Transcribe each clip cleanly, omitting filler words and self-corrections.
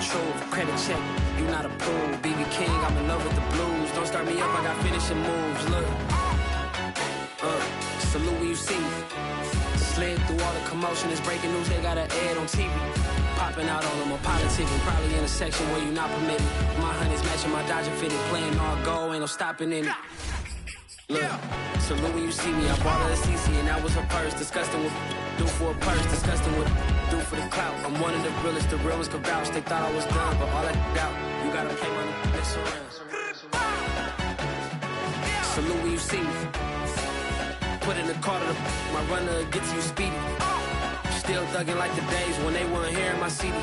truth. Credit check, you not approved. BB King, I'm in love with the blues. Don't start me up, I got finishing moves. Look, salute when you see me. Slid through all the commotion, it's breaking news, they got an ad on TV. Popping out on them, I'm politicking. Probably in a section where you not permitted. My honey's matching my Dodger fitted. Playing all go, ain't no stopping in it. Look, salute when you see me. I bought her a CC and that was her purse. Disgusting what do for a purse. Disgusting what do for the clout. I'm one of the realest, the realest could vouch. They thought I was done, but all I doubt. You gotta pay money, mix around. Salute when you see me. Put in the car to my runner gets you speedy. Still thugging like the days when they weren't here in my CD.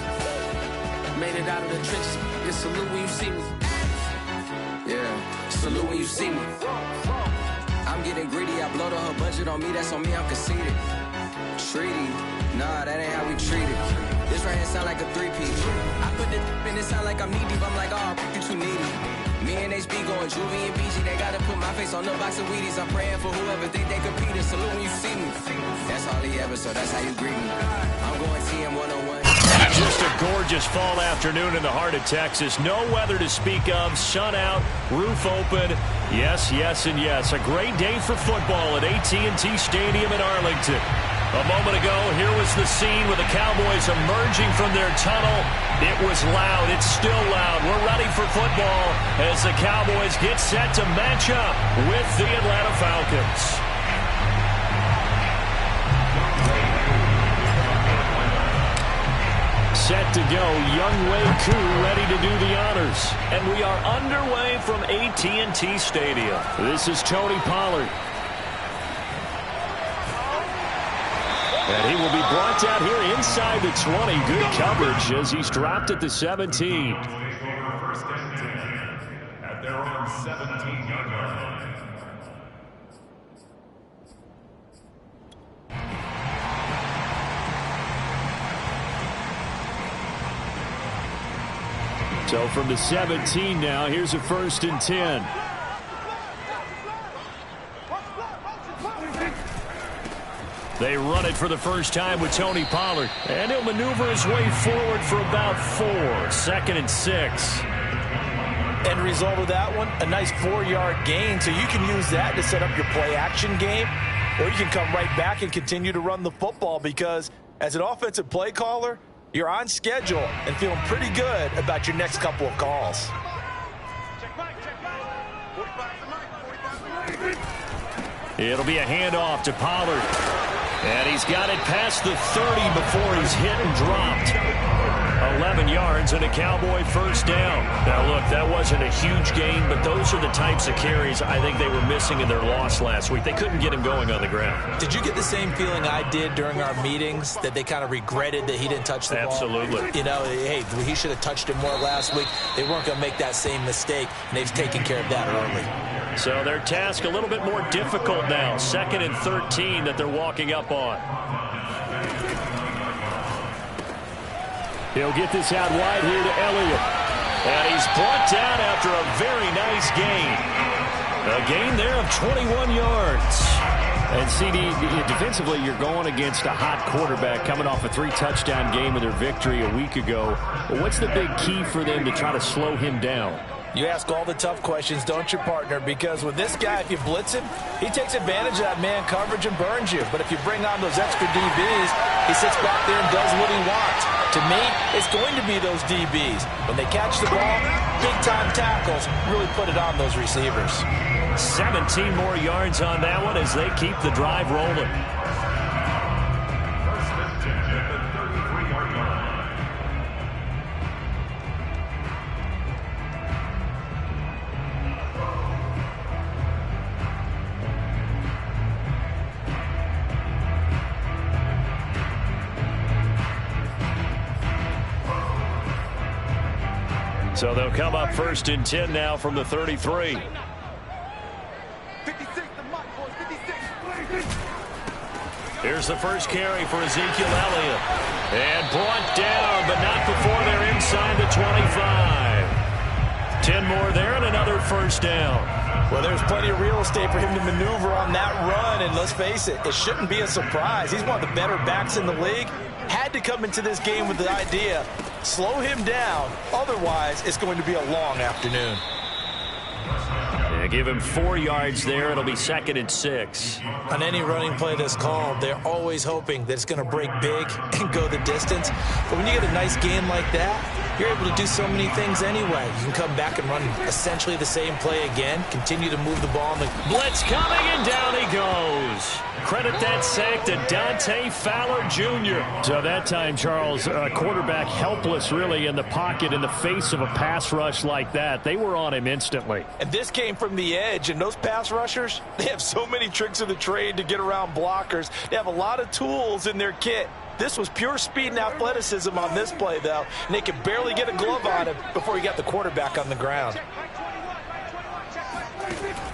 Made it out of the trenches. Just salute when you see me. Yeah, salute when you see me. I'm getting greedy, I blow the whole budget on me, that's on me, I'm conceited. Treaty, nah, that ain't how we treat it. This right here sound like a three-piece. I put it in, it sound like I'm knee-deep, I'm like, oh, you too needy. Me and HB going Juvie and BG, they gotta put my face on the box of Wheaties. I'm praying for whoever think they competing, salute when you see me. That's all he ever, so that's how you greet me. I'm going TM 101. Just a gorgeous fall afternoon in the heart of Texas. No weather to speak of. Sun out, roof open. Yes, yes, and yes. A great day for football at AT&T Stadium in Arlington. A moment ago, here was the scene with the Cowboys emerging from their tunnel. It was loud. It's still loud. We're ready for football as the Cowboys get set to match up with the Atlanta Falcons. Set to go, Younghoe Koo ready to do the honors. And we are underway from AT&T Stadium. This is Tony Pollard. And he will be brought down here inside the 20. Good coverage as he's dropped at the 17. At their own 17-yard line. So from the 17 now, here's a 1st and 10. They run it for the first time with Tony Pollard. And he'll maneuver his way forward for about 4. 2nd and 6. End result of that one, a nice 4-yard gain. So you can use that to set up your play-action game. Or you can come right back and continue to run the football because as an offensive play caller, you're on schedule and feeling pretty good about your next couple of calls. It'll be a handoff to Pollard. And he's got it past the 30 before he's hit and dropped. 11 yards and a Cowboy 1st down. Now, look, that wasn't a huge gain, but those are the types of carries I think they were missing in their loss last week. They couldn't get him going on the ground. Did you get the same feeling I did during our meetings, that they kind of regretted that he didn't touch the ball? Absolutely. You know, hey, he should have touched it more last week. They weren't going to make that same mistake, and they've taken care of that early. So their task a little bit more difficult now. 2nd and 13 that they're walking up on. He'll get this out wide here to Elliott. And he's brought down after a very nice gain. A gain there of 21 yards. And CD, defensively, you're going against a hot quarterback coming off a 3-touchdown game in their victory a week ago. What's the big key for them to try to slow him down? You ask all the tough questions, don't you, partner? Because with this guy, if you blitz him, he takes advantage of that man coverage and burns you. But if you bring on those extra DBs, he sits back there and does what he wants. To me, it's going to be those DBs. When they catch the ball, big-time tackles really put it on those receivers. 17 more yards on that one as they keep the drive rolling. So they'll come up 1st and 10 now from the 33. Here's the first carry for Ezekiel Elliott. And brought down, but not before they're inside the 25. 10 more there and another 1st down. Well, there's plenty of real estate for him to maneuver on that run. And let's face it, it shouldn't be a surprise. He's one of the better backs in the league. Had to come into this game with the idea Slow him down. Otherwise, it's going to be a long afternoon. Yeah, give him 4 yards there. It'll be 2nd and 6. On any running play that's called, they're always hoping that it's going to break big and go the distance. But when you get a nice gain like that, you're able to do so many things anyway. You can come back and run essentially the same play again, continue to move the ball. Blitz coming, and down he goes. Credit that sack to Dante Fowler Jr. So that time, Charles, quarterback helpless really in the pocket in the face of a pass rush like that. They were on him instantly. And this came from the edge, and those pass rushers, they have so many tricks of the trade to get around blockers. They have a lot of tools in their kit. This was pure speed and athleticism on this play, though, and they could barely get a glove on him before he got the quarterback on the ground.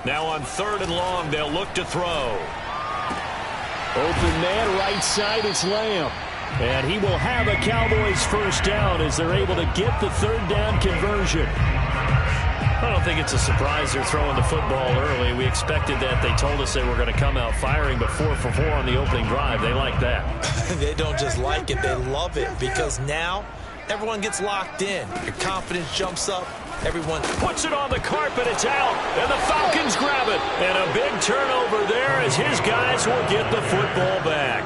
Now on 3rd and long, they'll look to throw. Open man, right side, it's Lamb. And he will have a Cowboys first down as they're able to get the 3rd down conversion. I don't think it's a surprise they're throwing the football early. We expected that. They told us they were going to come out firing, but 4 for 4 on the opening drive. They like that. They don't just like it, they love it, because now everyone gets locked in. Your confidence jumps up. Everyone puts it on the carpet. It's out, and the Falcons grab it. And a big turnover there as his guys will get the football back.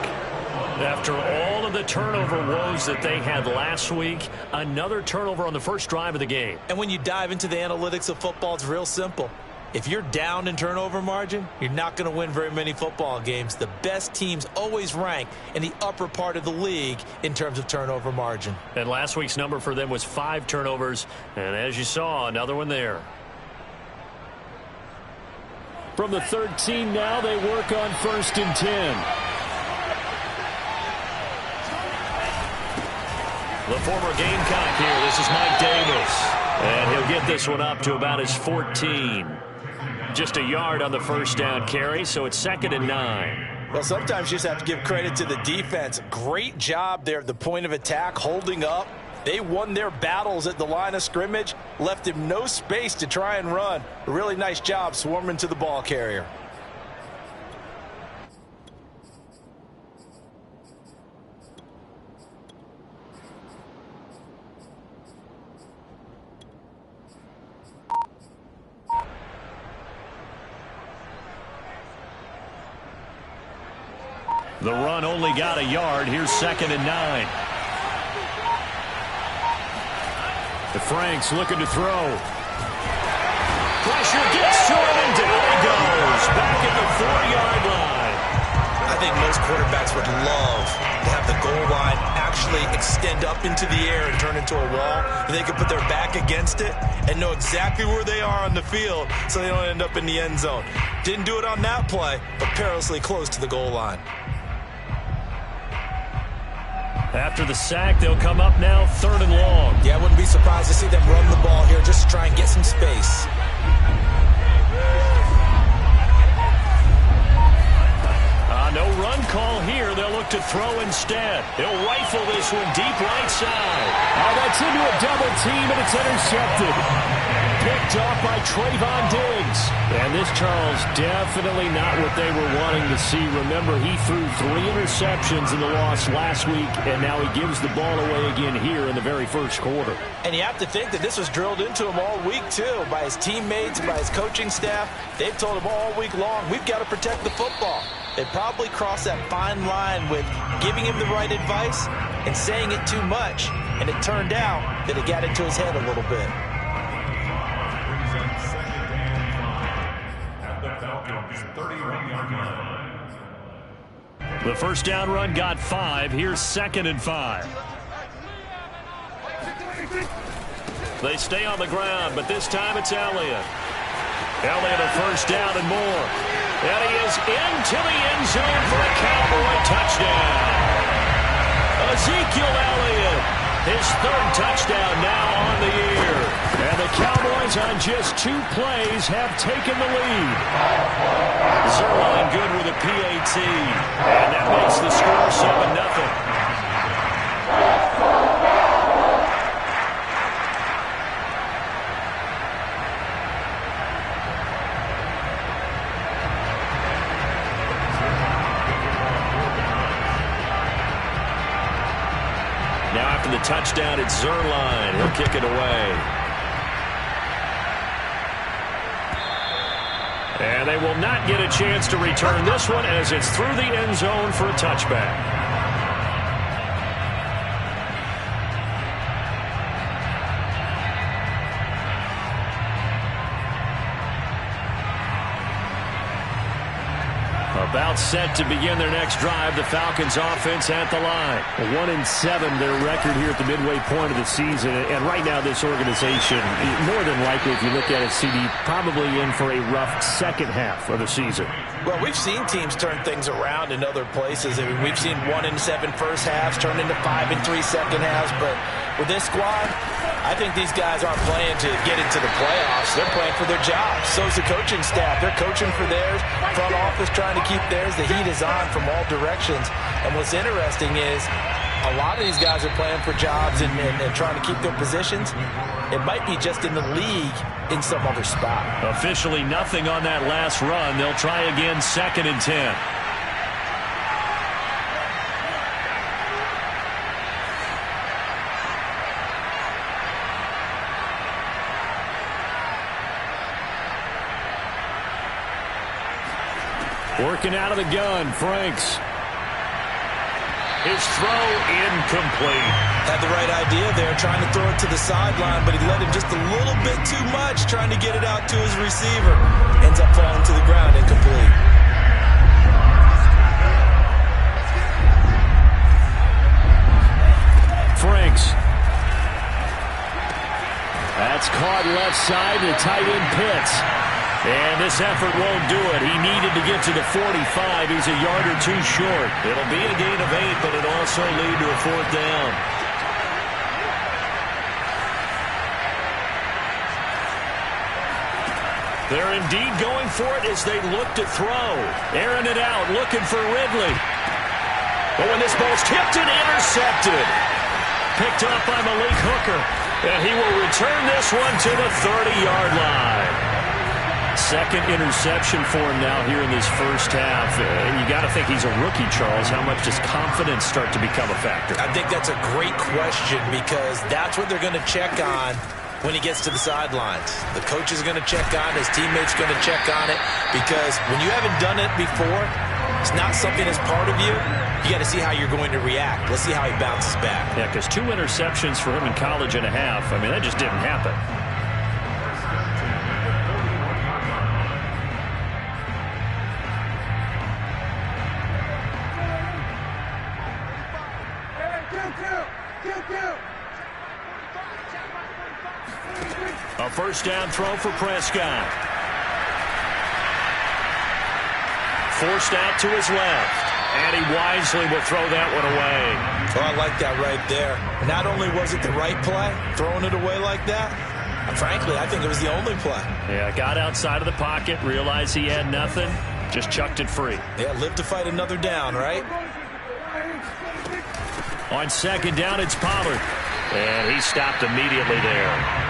After all of the turnover woes that they had last week, another turnover on the first drive of the game. And when you dive into the analytics of football, it's real simple. If you're down in turnover margin, you're not going to win very many football games. The best teams always rank in the upper part of the league in terms of turnover margin. And last week's number for them was 5 turnovers. And as you saw, another one there. From the 13 now, they work on 1st and 10. The former Gamecock here. This is Mike Davis. And he'll get this one up to about his 14. Just a yard on the first down carry, so it's 2nd and 9. Well, sometimes you just have to give credit to the defense. Great job there at the point of attack, holding up. They won their battles at the line of scrimmage, left him no space to try and run. A really nice job swarming to the ball carrier. The run only got a yard. Here's 2nd and 9. The Franks looking to throw. Pressure gets to him, and down he goes. Back at the 4-yard line. I think most quarterbacks would love to have the goal line actually extend up into the air and turn into a wall. And they can put their back against it and know exactly where they are on the field so they don't end up in the end zone. Didn't do it on that play, but perilously close to the goal line. After the sack, they'll come up now 3rd and long. Yeah, I wouldn't be surprised to see them run the ball here just to try and get some space. No run call here. They'll look to throw instead. He'll rifle this one deep right side. Oh, that's into a double team, and it's intercepted. Picked off by Trayvon Diggs. And this, Charles, definitely not what they were wanting to see. Remember, he threw 3 interceptions in the loss last week, and now he gives the ball away again here in the very first quarter. And you have to think that this was drilled into him all week, too, by his teammates, by his coaching staff. They've told him all week long, we've got to protect the football. They probably crossed that fine line with giving him the right advice and saying it too much. And it turned out that it got into his head a little bit. The first down run got 5. Here's 2nd and 5. They stay on the ground, but this time it's Elliott. Elliott a first down and more. And he is into the end zone for a Cowboy touchdown. Ezekiel Elliott, his 3rd touchdown now on the year. And the Cowboys on just 2 plays have taken the lead. Zerline good with a PAT. And that makes the score 7-0. The touchdown, It's Zuerlein. He'll kick it away. And they will not get a chance to return this one as it's through the end zone for a touchback. About set to begin their next drive. The Falcons offense at the line. 1-7 their record here at the midway point of the season. And right now this organization, more than likely if you look at it, CD, probably in for a rough second half of the season. Well, we've seen teams turn things around in other places. I mean, we've seen 1-7 first halves turn into 5-3 second halves. But with this squad, I think these guys aren't playing to get into the playoffs. They're playing for their jobs. So's the coaching staff. They're coaching for theirs. Front office trying to keep theirs. The heat is on from all directions. And what's interesting is a lot of these guys are playing for jobs and trying to keep their positions. It might be just in the league in some other spot. Officially nothing on that last run. They'll try again, 2nd and 10. Working out of the gun, Franks. His throw incomplete. Had the right idea there, trying to throw it to the sideline, but he let him just a little bit too much, trying to get it out to his receiver. Ends up falling to the ground, incomplete. Franks. That's caught left side to tight end Pitts. And this effort won't do it. He needed to get to the 45. He's a yard or two short. It'll be a gain of 8, but it'll also lead to a 4th down. They're indeed going for it as they look to throw. Airing it out, looking for Ridley. But when this ball's tipped and intercepted. Picked up by Malik Hooker. And he will return this one to the 30-yard line. Second interception for him now here in this first half. And you got to think he's a rookie, Charles. How much does confidence start to become a factor? I think that's a great question because that's what they're going to check on when he gets to the sidelines. The coach is going to check on it. His teammates going to check on it because when you haven't done it before, it's not something that's part of you. You got to see how you're going to react. Let's see how he bounces back. Yeah, because 2 interceptions for him in college and a half. I mean, that just didn't happen. A first down throw for Prescott. Forced out to his left. And he wisely will throw that one away. Oh, I like that right there. Not only was it the right play, throwing it away like that, frankly, I think it was the only play. Yeah, got outside of the pocket, realized he had nothing, just chucked it free. Yeah, live to fight another down, right? On 2nd down, it's Pollard. And he stopped immediately there.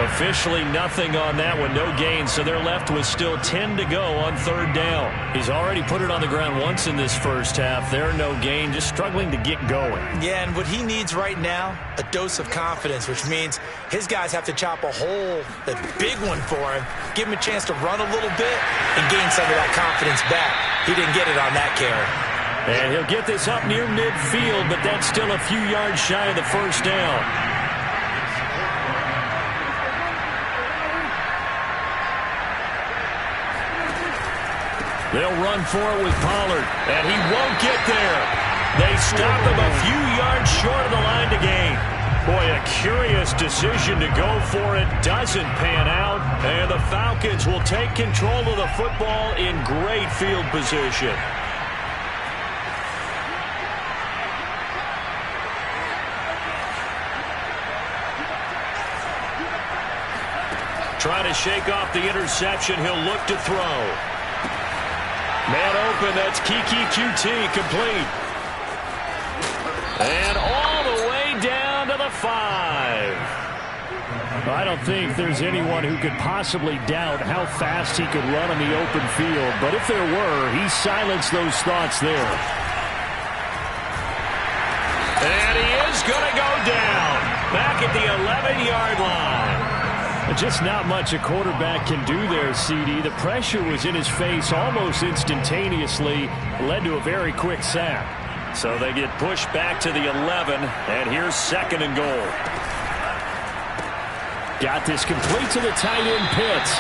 Officially nothing on that one, no gain, so they're left with still 10 to go on 3rd down. He's already put it on the ground once in this first half. They're no gain, just struggling to get going. Yeah, and what he needs right now, a dose of confidence, which means his guys have to chop a hole, a big one for him, give him a chance to run a little bit and gain some of that confidence back. He didn't get it on that carry. And he'll get this up near midfield, but that's still a few yards shy of the first down. They'll run for it with Pollard, and he won't get there. They stop him a few yards short of the line to gain. Boy, a curious decision to go for it. Doesn't pan out, and the Falcons will take control of the football in great field position. Trying to shake off the interception. He'll look to throw. Man open, that's Kiki QT, complete. And all the way down to the 5. I don't think there's anyone who could possibly doubt how fast he could run on the open field. But if there were, he silenced those thoughts there. And he is going to go down. back at the 11-yard line. Just not much a quarterback can do there, CD. The pressure was in his face almost instantaneously, led to a very quick sack. So they get pushed back to the 11, and here's 2nd and goal. Got this complete to the tight end, Pitts.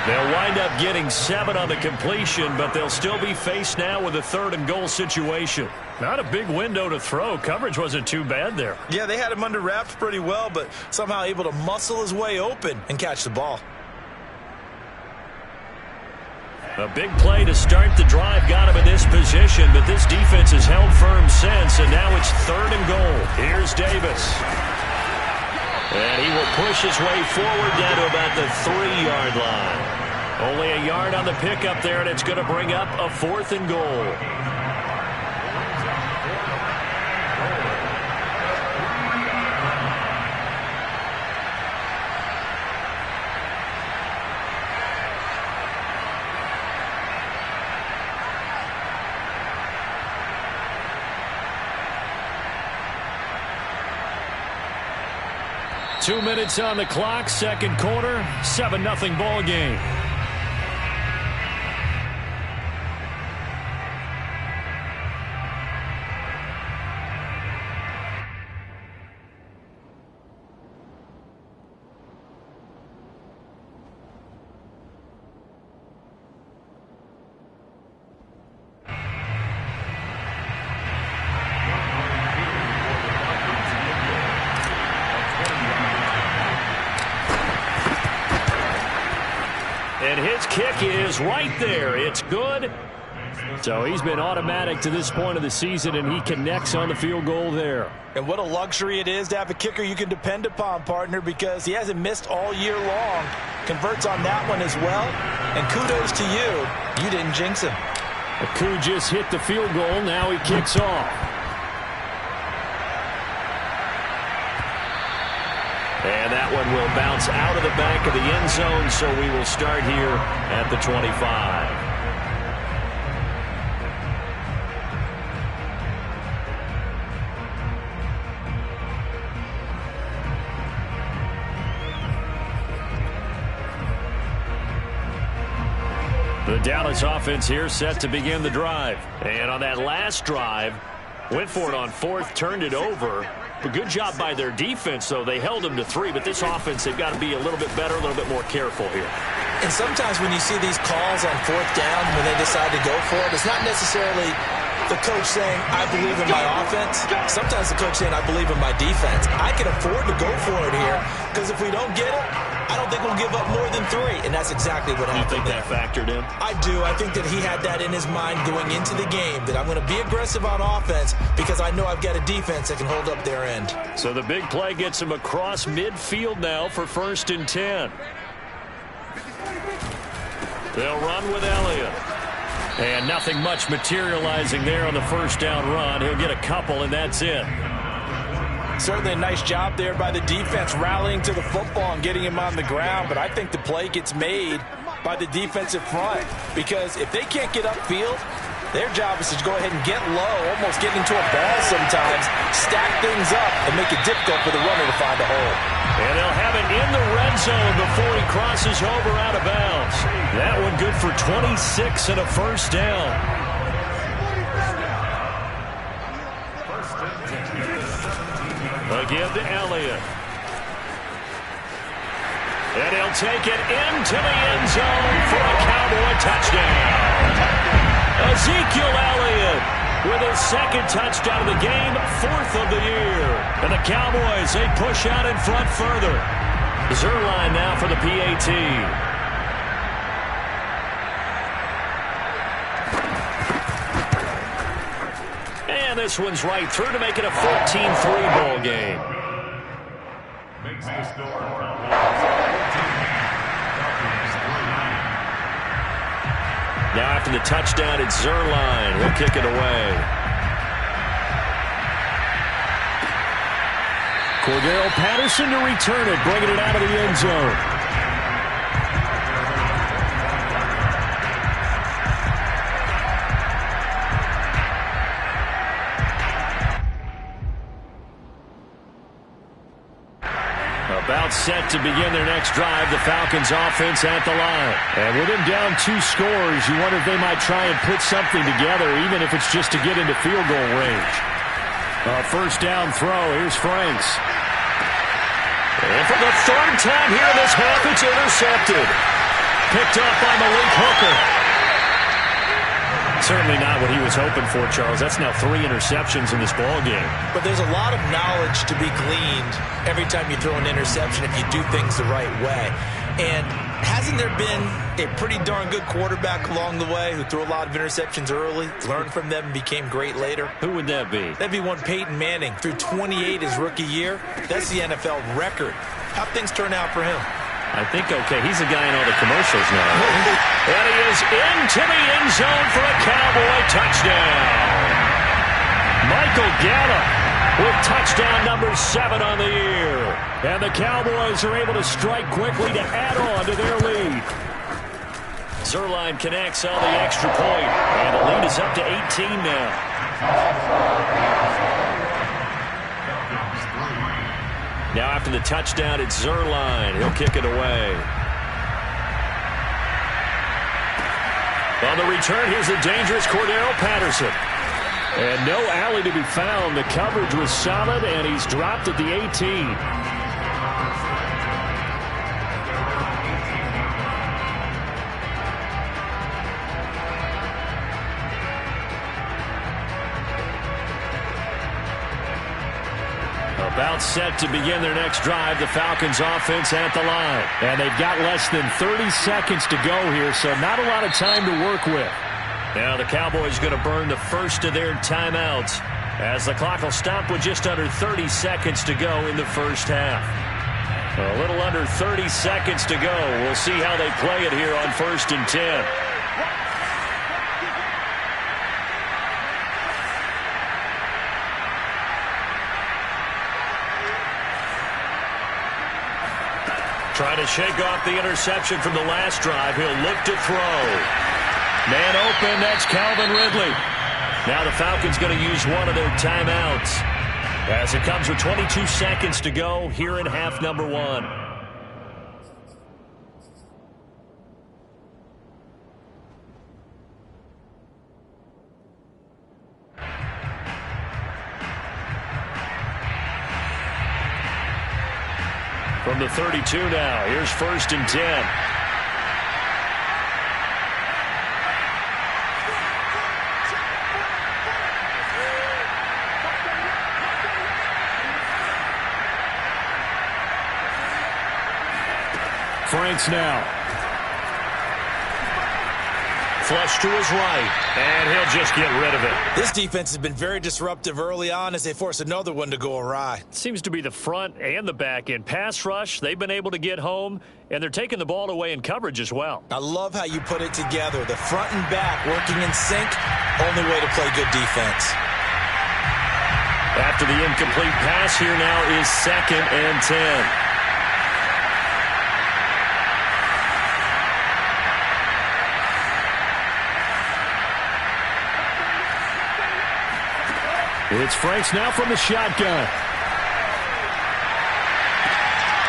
They'll wind up getting 7 on the completion, but they'll still be faced now with a 3rd and goal situation. Not a big window to throw. Coverage wasn't too bad there. Yeah, they had him under wraps pretty well, but somehow able to muscle his way open and catch the ball. A big play to start the drive got him in this position, but this defense has held firm since, and now it's 3rd and goal. Here's Davis. And he will push his way forward down to about the 3-yard line. Only a yard on the pickup there, and it's going to bring up a 4th and goal. Two minutes on the clock, second quarter, 7-0 ball game. And his kick is right there. It's good. So he's been automatic to this point of the season, and he connects on the field goal there. And what a luxury it is to have a kicker you can depend upon, partner, because he hasn't missed all year long. Converts on that one as well. And kudos to you. You didn't jinx him. Aku just hit the field goal. Now he kicks off. And that one will bounce out of the back of the end zone, so we will start here at the 25. The Dallas offense here set to begin the drive. And on that last drive, went for it on 4th, turned it over. A good job by their defense, though. They held them to 3, but this offense, they've got to be a little bit better, a little bit more careful here. And sometimes when you see these calls on 4th down, when they decide to go for it, it's not necessarily the coach saying, I believe in my offense. Sometimes the coach saying, I believe in my defense. I can afford to go for it here, because if we don't get it, I don't think we'll give up more than 3, and that's exactly what happened. You think that factored in? I do. I think that he had that in his mind going into the game, that I'm going to be aggressive on offense because I know I've got a defense that can hold up their end. So the big play gets him across midfield now for 1st and 10. They'll run with Elliott. And nothing much materializing there on the 1st down run. He'll get a couple, and that's it. Certainly a nice job there by the defense rallying to the football and getting him on the ground, but I think the play gets made by the defensive front because if they can't get upfield, their job is to go ahead and get low, almost get into a ball sometimes, stack things up, and make it difficult for the runner to find a hole. And they'll have it in the red zone before he crosses over out of bounds. That one good for 26 and a 1st down. Again to Elliott. And he'll take it into the end zone for a Cowboy touchdown. Ezekiel Elliott with his 2nd touchdown of the game, 4th of the year. And the Cowboys, they push out in front further. Zerline now for the PAT. And this one's right through to make it a 14-3 ball game. Makes the score. Now after the touchdown, it's Zerline. He'll kick it away. Cordero Patterson to return it, bringing it out of the end zone. About set to begin their next drive, the Falcons offense at the line. And with them down 2 scores, you wonder if they might try and put something together, even if it's just to get into field goal range. First down throw. Here's Franks. And for the 3rd time here in this half, it's intercepted. Picked up by Malik Hooker. Certainly not what he was hoping for, Charles. That's now 3 interceptions in this ball game. But there's a lot of knowledge to be gleaned every time you throw an interception if you do things the right way. And hasn't there been a pretty darn good quarterback along the way who threw a lot of interceptions early, learned from them, and became great later? Who would that be? That'd be one Peyton Manning. Threw 28 his rookie year. That's the NFL record. How'd things turn out for him? I think, okay, he's the guy in all the commercials now. And he is into the end zone for a Cowboy touchdown. Michael Gallup with touchdown number 7 on the year. And the Cowboys are able to strike quickly to add on to their lead. Zerline connects on the extra point, and the lead is up to 18 now. Now after the touchdown, it's Zerline. He'll kick it away. On the return, here's the dangerous Cordero Patterson. And no alley to be found. The coverage was solid, and he's dropped at the 18. About set to begin their next drive, the Falcons offense at the line. And they've got less than 30 seconds to go here, so not a lot of time to work with. Now the Cowboys going to burn the first of their timeouts as the clock will stop with just under 30 seconds to go in the first half. A little under 30 seconds to go. We'll see how they play it here on 1st and 10. Trying to shake off the interception from the last drive. He'll look to throw. Man open, that's Calvin Ridley. Now the Falcons going to use one of their timeouts as it comes with 22 seconds to go here in half number 1. From the 32 now, here's 1st and 10. Franks now. Flush to his right, and he'll just get rid of it. This defense has been very disruptive early on as they force another one to go awry. Seems to be the front and the back end. Pass rush, they've been able to get home, and they're taking the ball away in coverage as well. I love how you put it together. The front and back working in sync, only way to play good defense. After the incomplete pass, here now is 2nd and 10. It's Franks now from the shotgun.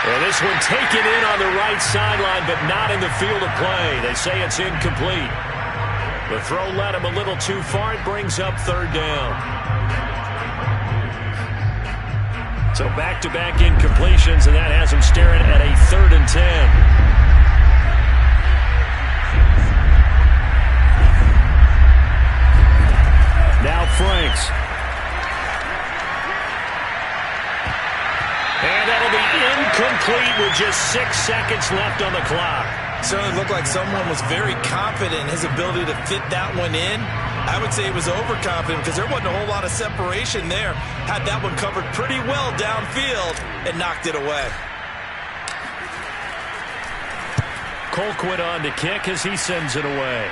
And this one taken in on the right sideline, but not in the field of play. They say it's incomplete. The throw led him a little too far. It brings up 3rd down. So back-to-back incompletions, and that has him staring at a 3rd and 10. Now Franks. And that'll be incomplete with just 6 seconds left on the clock. Certainly looked like someone was very confident in his ability to fit that one in. I would say he was overconfident because there wasn't a whole lot of separation there. Had that one covered pretty well downfield and knocked it away. Colquitt on to kick as he sends it away.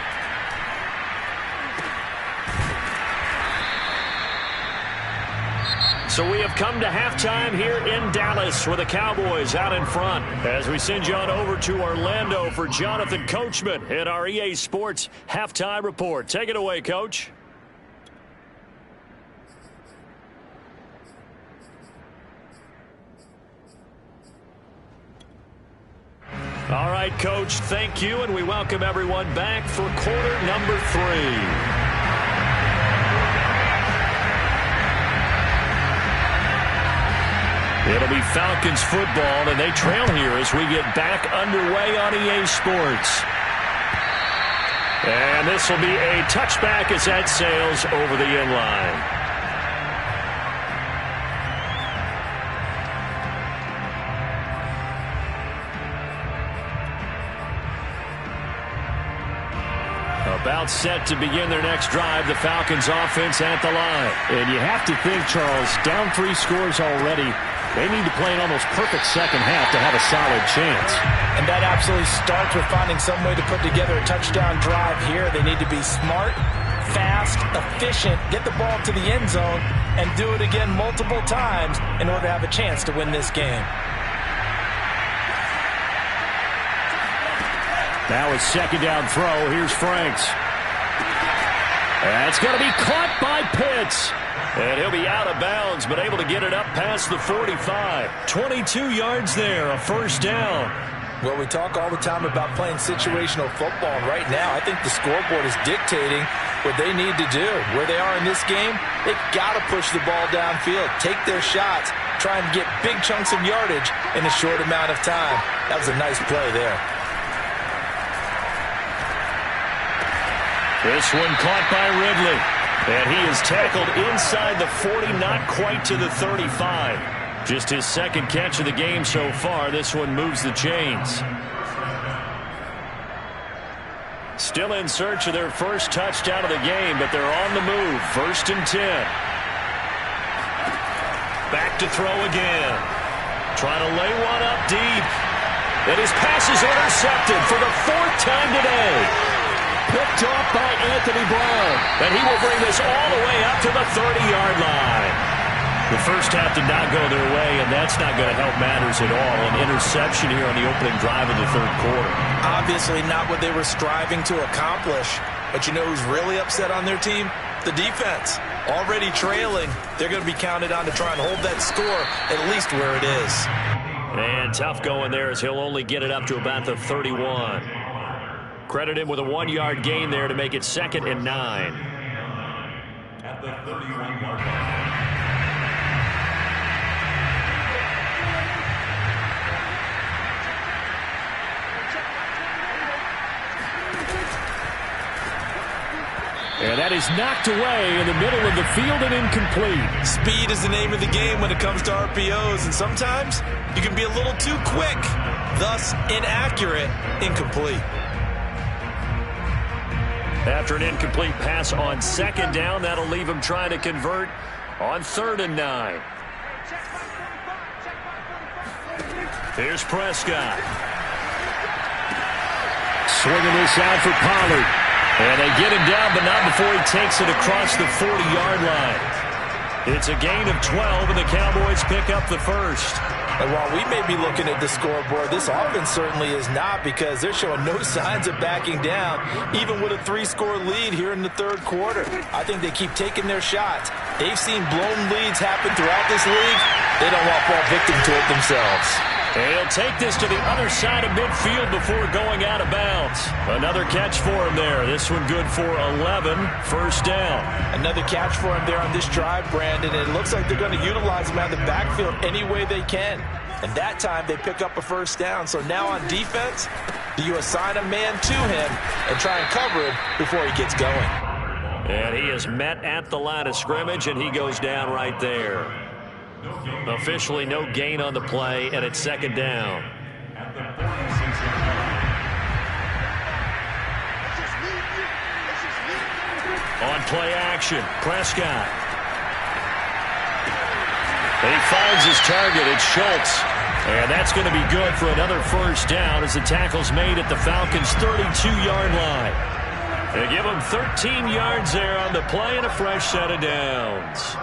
So we have come to halftime here in Dallas with the Cowboys out in front as we send you on over to Orlando for Jonathan Coachman at our EA Sports Halftime Report. Take it away, Coach. All right, Coach, thank you, and we welcome everyone back for quarter number 3. It'll be Falcons football, and they trail here as we get back underway on EA Sports. And this will be a touchback as that sails over the end line. About set to begin their next drive, the Falcons offense at the line. And you have to think, Charles, down 3 scores already. They need to play an almost perfect second half to have a solid chance. And that absolutely starts with finding some way to put together a touchdown drive here. They need to be smart, fast, efficient, get the ball to the end zone, and do it again multiple times in order to have a chance to win this game. Now a second down throw. Here's Franks. That's going to be caught by Pitts. And he'll be out of bounds, but able to get it up past the 45. 22 yards there, a first down. Well, we talk all the time about playing situational football, and right now I think the scoreboard is dictating what they need to do. Where they are in this game, they've got to push the ball downfield, take their shots, try and get big chunks of yardage in a short amount of time. That was a nice play there. This one caught by Ridley. And he is tackled inside the 40, not quite to the 35. Just his second catch of the game so far. This one moves the chains. Still in search of their first touchdown of the game, but they're on the move. 1st and 10. Back to throw again. Trying to lay one up deep. And his pass is intercepted for the 4th time today. Picked off by Anthony Brown. And he will bring this all the way up to the 30-yard line. The first half did not go their way, and that's not going to help matters at all. An interception here on the opening drive of the 3rd quarter. Obviously not what they were striving to accomplish. But you know who's really upset on their team? The defense. Already trailing. They're going to be counted on to try and hold that score at least where it is. And tough going there as he'll only get it up to about the 31. Credit him with a 1-yard gain there to make it 2nd and 9. At the 31-yard line. And that is knocked away in the middle of the field and incomplete. Speed is the name of the game when it comes to RPOs, and sometimes you can be a little too quick, thus inaccurate, incomplete. After an incomplete pass on 2nd down, that'll leave him trying to convert on 3rd and 9. Here's Prescott. Swinging this out for Pollard. And they get him down, but not before he takes it across the 40-yard line. It's a gain of 12, and the Cowboys pick up the first. And while we may be looking at the scoreboard, this offense certainly is not, because they're showing no signs of backing down, even with a 3-score lead here in the 3rd quarter. I think they keep taking their shots. They've seen blown leads happen throughout this league. They don't want to fall victim to it themselves. And he'll take this to the other side of midfield before going out of bounds. Another catch for him there. This one good for 11. First down. Another catch for him there on this drive, Brandon. And it looks like they're going to utilize him out of the backfield any way they can. And that time they pick up a first down. So now on defense, do you assign a man to him and try and cover him before he gets going? And he is met at the line of scrimmage, and he goes down right there. Officially no gain on the play, and it's 2nd down. On play action, Prescott. He finds his target. It's Schultz. And that's going to be good for another first down as the tackle's made at the Falcons' 32-yard line. They give him 13 yards there on the play and a fresh set of downs.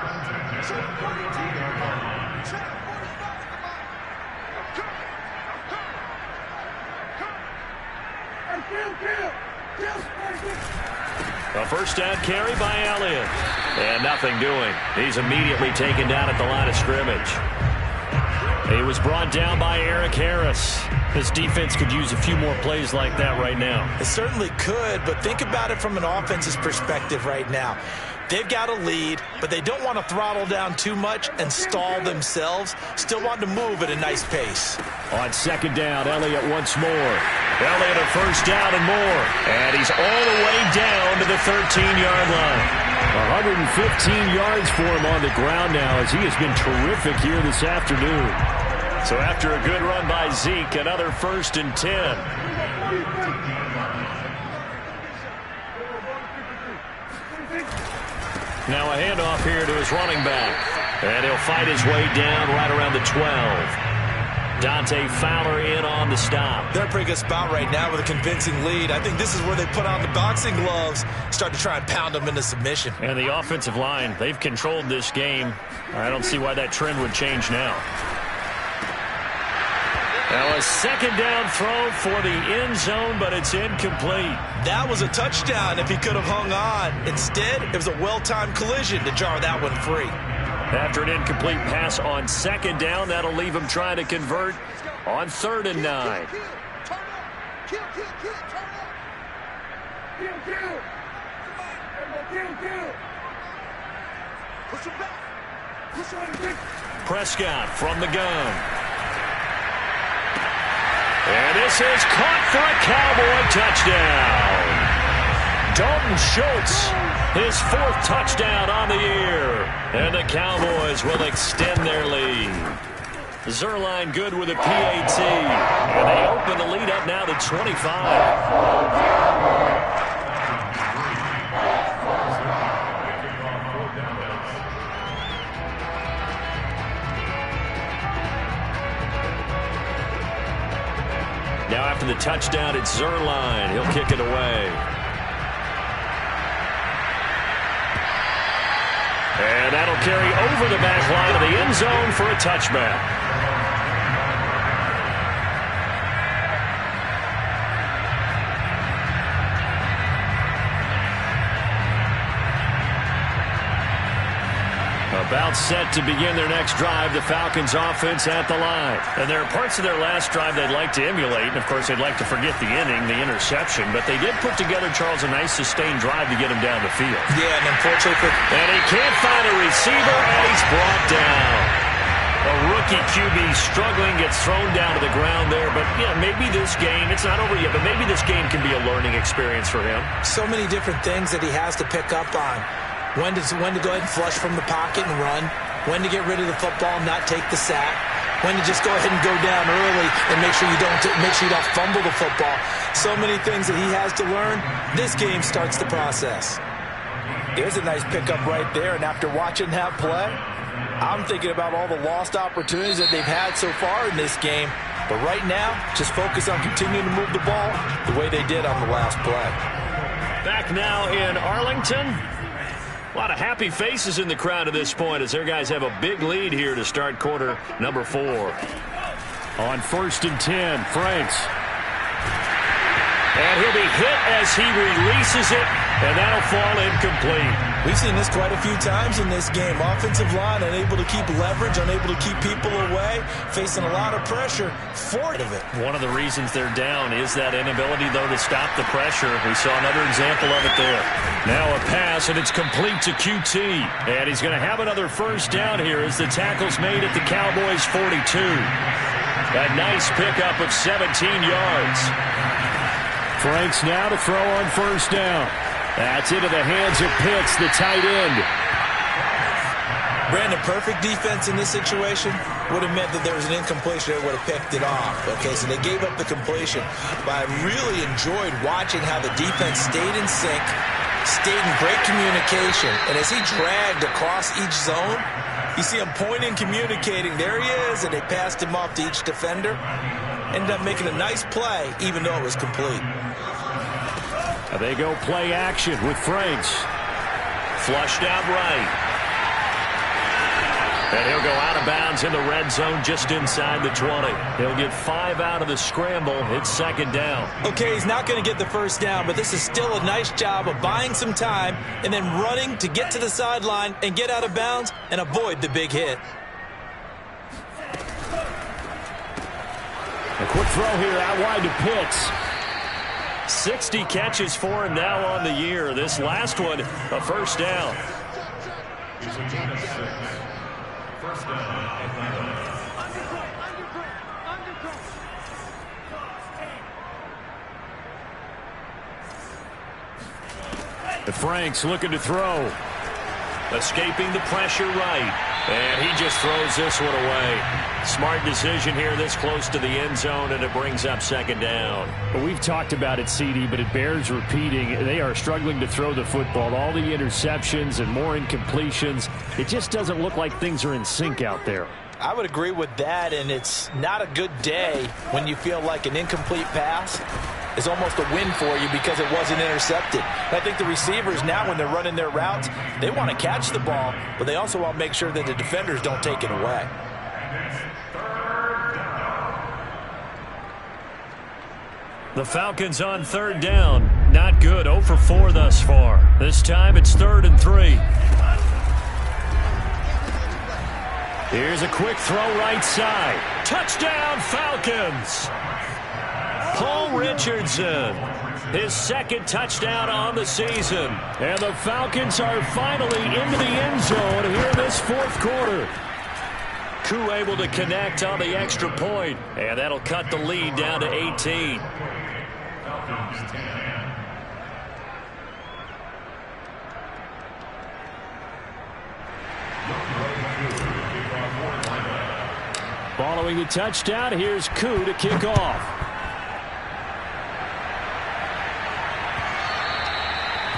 A first down carry by Elliott. And nothing doing. He's immediately taken down at the line of scrimmage. He was brought down by Eric Harris. This defense could use a few more plays like that right now. It certainly could, but think about it from an offense's perspective right now. They've got a lead, but they don't want to throttle down too much and stall themselves. Still want to move at a nice pace. On second down, Elliott once more. Elliott a first down and more. And he's all the way down to the 13-yard line. 115 yards for him on the ground now as he has been terrific here this afternoon. So after a good run by Zeke, another 1st and 10. Now a handoff here to his running back. And he'll fight his way down right around the 12. Dante Fowler in on the stop. They're in a pretty good spot right now with a convincing lead. I think this is where they put on the boxing gloves, start to try and pound them into submission. And the offensive line, they've controlled this game. I don't see why that trend would change now. Now a second down throw for the end zone, but it's incomplete. That was a touchdown if he could have hung on. Instead, it was a well-timed collision to jar that one free. After an incomplete pass on second down, that'll leave him trying to convert on 3rd and 9. Prescott from the gun. And this is caught for a Cowboy touchdown. Dalton Schultz, his 4th touchdown on the year. And the Cowboys will extend their lead. Zerline good with a PAT. And they open the lead up now to 25. Now after the touchdown, it's Zerline. He'll kick it away. And that'll carry over the back line of the end zone for a touchback. About set to begin their next drive, the Falcons offense at the line. And there are parts of their last drive they'd like to emulate. And, of course, they'd like to forget the inning, the interception. But they did put together, Charles, a nice sustained drive to get him down the field. Yeah, and unfortunately and he can't find a receiver, and he's brought down. A rookie QB struggling, gets thrown down to the ground there. But, yeah, maybe this game, it's not over yet, but maybe this game can be a learning experience for him. So many different things that he has to pick up on. When to go ahead and flush from the pocket and run. When to get rid of the football and not take the sack. When to just go ahead and go down early and make sure you don't fumble the football. So many things that he has to learn. This game starts the process. There's a nice pickup right there. And after watching that play, I'm thinking about all the lost opportunities that they've had so far in this game. But right now, just focus on continuing to move the ball the way they did on the last play. Back now in Arlington. A lot of happy faces in the crowd at this point as their guys have a big lead here to start quarter number 4. On 1st and 10, Franks. And he'll be hit as he releases it, and that'll fall incomplete. We've seen this quite a few times in this game. Offensive line unable to keep leverage, unable to keep people away, facing a lot of pressure. Forward of it. One of the reasons they're down is that inability, though, to stop the pressure. We saw another example of it there. Now a pass, and it's complete to QT. And he's going to have another first down here as the tackle's made at the Cowboys' 42. A nice pickup of 17 yards. Franks now to throw on 1st down. That's into the hands of Pitts, the tight end. Brandon, perfect defense in this situation would have meant that there was an incompletion that would have picked it off. Okay, so they gave up the completion. But I really enjoyed watching how the defense stayed in sync, stayed in great communication. And as he dragged across each zone, you see him pointing, communicating. There he is, and they passed him off to each defender. Ended up making a nice play, even though it was complete. They go play action with Franks. Flushed out right. And he'll go out of bounds in the red zone just inside the 20. He'll get 5 out of the scramble. It's 2nd down. Okay, he's not going to get the first down, but this is still a nice job of buying some time and then running to get to the sideline and get out of bounds and avoid the big hit. A quick throw here out wide to Pitts. 60 catches for him now on the year. This last one, a first down. It's a gain of 6. First down, Atlanta. Franks looking to throw. Escaping the pressure right. And he just throws this one away. Smart decision here this close to the end zone, and it brings up second down. Well, we've talked about it, CD, but it bears repeating. They are struggling to throw the football. All the interceptions and more incompletions. It just doesn't look like things are in sync out there. I would agree with that, and it's not a good day when you feel like an incomplete pass is almost a win for you because it wasn't intercepted. And I think the receivers now, when they're running their routes, they want to catch the ball, but they also want to make sure that the defenders don't take it away. The Falcons on third down. Not good. 0 for 4 thus far. This time it's 3rd and 3. Here's a quick throw right side. Touchdown, Falcons! Paul Richardson, his 2nd touchdown on the season. And the Falcons are finally into the end zone here in this 4th quarter. Koo able to connect on the extra point, and that'll cut the lead down to 18. Falcons 10. Following the touchdown, here's Koo to kick off.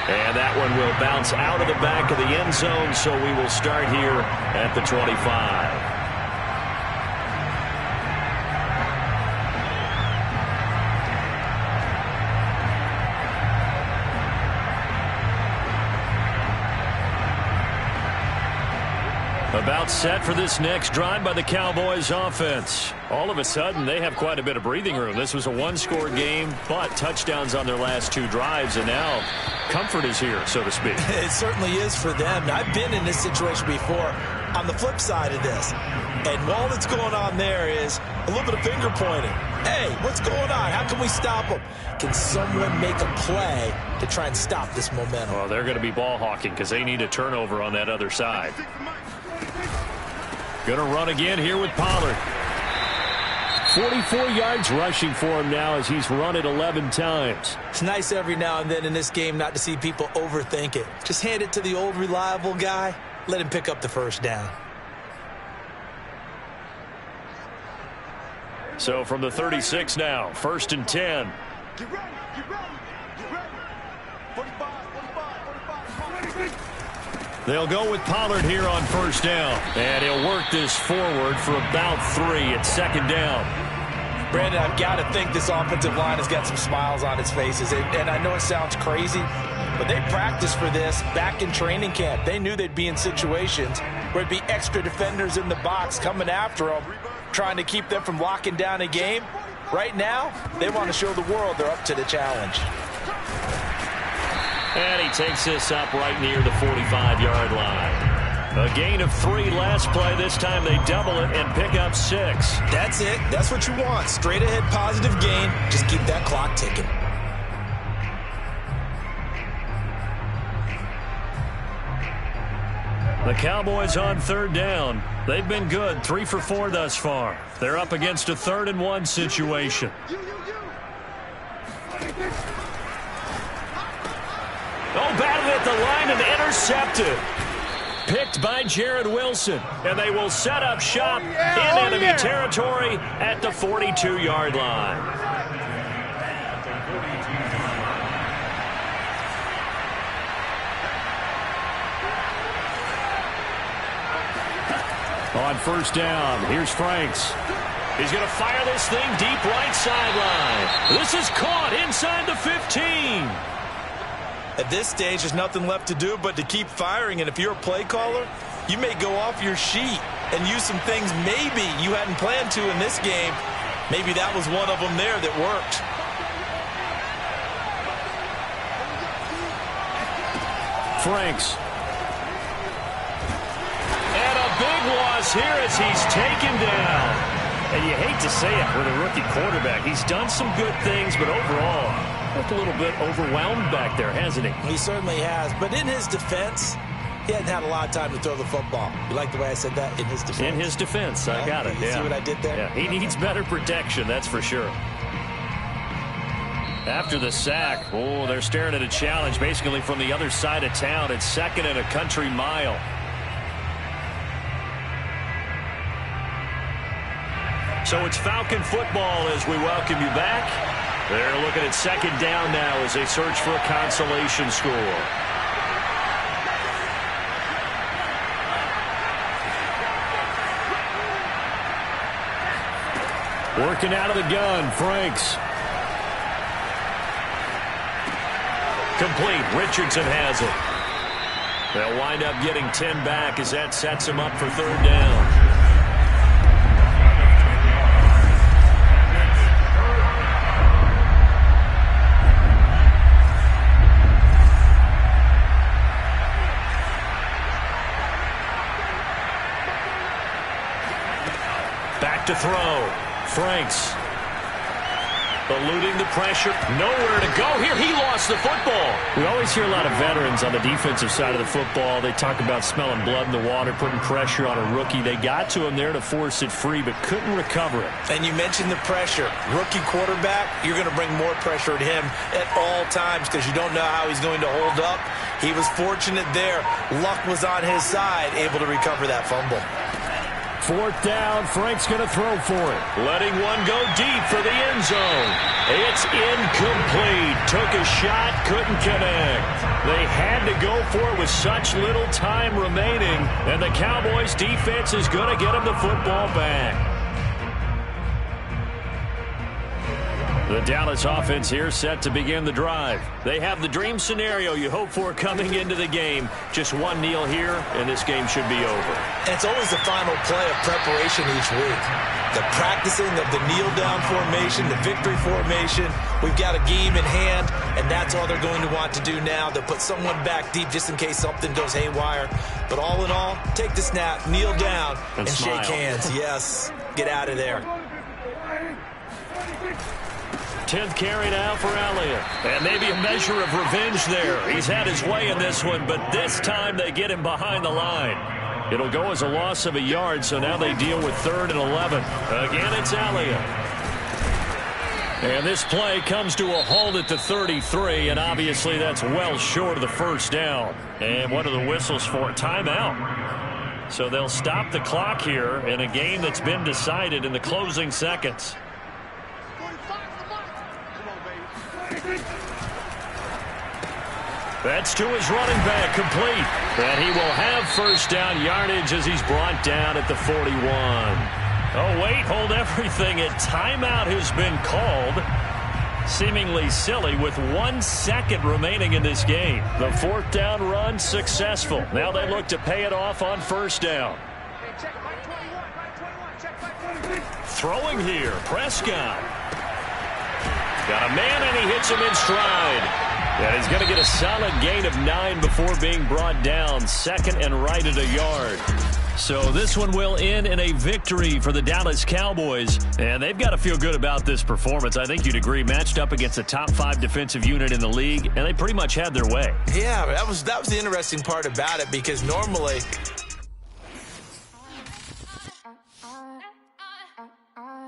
And that one will bounce out of the back of the end zone, so we will start here at the 25. About set for this next drive by the Cowboys offense. All of a sudden, they have quite a bit of breathing room. This was a one-score game, but touchdowns on their last 2 drives, and now comfort is here, so to speak. It certainly is for them. I've been in this situation before on the flip side of this. And all that's going on there is a little bit of finger pointing. Hey, what's going on? How can we stop them? Can someone make a play to try and stop this momentum? Well, they're going to be ball hawking because they need a turnover on that other side. Going to run again here with Pollard. 44 yards rushing for him now as he's run it 11 times. It's nice every now and then in this game not to see people overthink it. Just hand it to the old reliable guy. Let him pick up the first down. So from the 36 now, 1st and 10. Get ready, get ready, get ready. 45, 45, 45. They'll go with Pollard here on 1st down. And he'll work this forward for about 3 at 2nd down. Brandon, I've got to think this offensive line has got some smiles on its faces. And I know it sounds crazy, but they practiced for this back in training camp. They knew they'd be in situations where it'd be extra defenders in the box coming after them, trying to keep them from locking down a game. Right now, they want to show the world they're up to the challenge. And he takes this up right near the 45-yard line. A gain of 3 last play. This time they double it and pick up 6. That's it. That's what you want. Straight ahead positive gain. Just keep that clock ticking. The Cowboys on 3rd down. They've been good. 3 for 4 thus far. They're up against a 3rd and 1 situation. Oh, batted at the line and intercepted. Picked by Jared Wilson. And they will set up shop in enemy territory at the 42-yard line. On 1st down, here's Franks. He's going to fire this thing deep right sideline. This is caught inside the 15. At this stage, there's nothing left to do but to keep firing. And if you're a play caller, you may go off your sheet and use some things maybe you hadn't planned to in this game. Maybe that was one of them there that worked. Franks. And a big loss here as he's taken down. And you hate to say it with a rookie quarterback. He's done some good things, but overall, looked a little bit overwhelmed back there, hasn't he? He certainly has. But in his defense, he hadn't had a lot of time to throw the football. You like the way I said that? In his defense. In his defense. I got it. You see what I did there? Yeah, he needs better protection, that's for sure. After the sack, oh, they're staring at a challenge basically from the other side of town. It's 2nd and a country mile. So it's Falcon football as we welcome you back. They're looking at 2nd down now as they search for a consolation score. Working out of the gun, Franks. Complete. Richardson has it. They'll wind up getting 10 back as that sets him up for 3rd down. Back to throw. Franks. Eluding the pressure. Nowhere to go here. He lost the football. We always hear a lot of veterans on the defensive side of the football. They talk about smelling blood in the water, putting pressure on a rookie. They got to him there to force it free, but couldn't recover it. And you mentioned the pressure. Rookie quarterback, you're going to bring more pressure at him at all times because you don't know how he's going to hold up. He was fortunate there. Luck was on his side, able to recover that fumble. 4th down, Frank's going to throw for it. Letting one go deep for the end zone. It's incomplete. Took a shot, couldn't connect. They had to go for it with such little time remaining, and the Cowboys defense is going to get them the football back. The Dallas offense here set to begin the drive. They have the dream scenario you hope for coming into the game. Just one kneel here, and this game should be over. And it's always the final play of preparation each week. The practicing of the kneel-down formation, the victory formation. We've got a game in hand, and that's all they're going to want to do now. They'll put someone back deep just in case something goes haywire. But all in all, take the snap, kneel down, and shake hands. Yes, get out of there. 10th carry now for Elliott. And maybe a measure of revenge there. He's had his way in this one, but this time they get him behind the line. It'll go as a loss of a yard, so now they deal with 3rd and 11. Again, it's Elliott. And this play comes to a halt at the 33, and obviously that's well short of the 1st down. And what are the whistles for? Timeout. So they'll stop the clock here in a game that's been decided in the closing seconds. That's to his running back, complete. And he will have 1st down yardage as he's brought down at the 41. Oh, wait, hold everything. A timeout has been called. Seemingly silly with 1 second remaining in this game. The 4th down run successful. Now they look to pay it off on 1st down. Throwing here, Prescott. Got a man, and he hits him in stride. And he's going to get a solid gain of 9 before being brought down. 2nd and right at a yard. So this one will end in a victory for the Dallas Cowboys. And they've got to feel good about this performance. I think you'd agree. Matched up against a top 5 defensive unit in the league. And they pretty much had their way. Yeah, that was the interesting part about it, because normally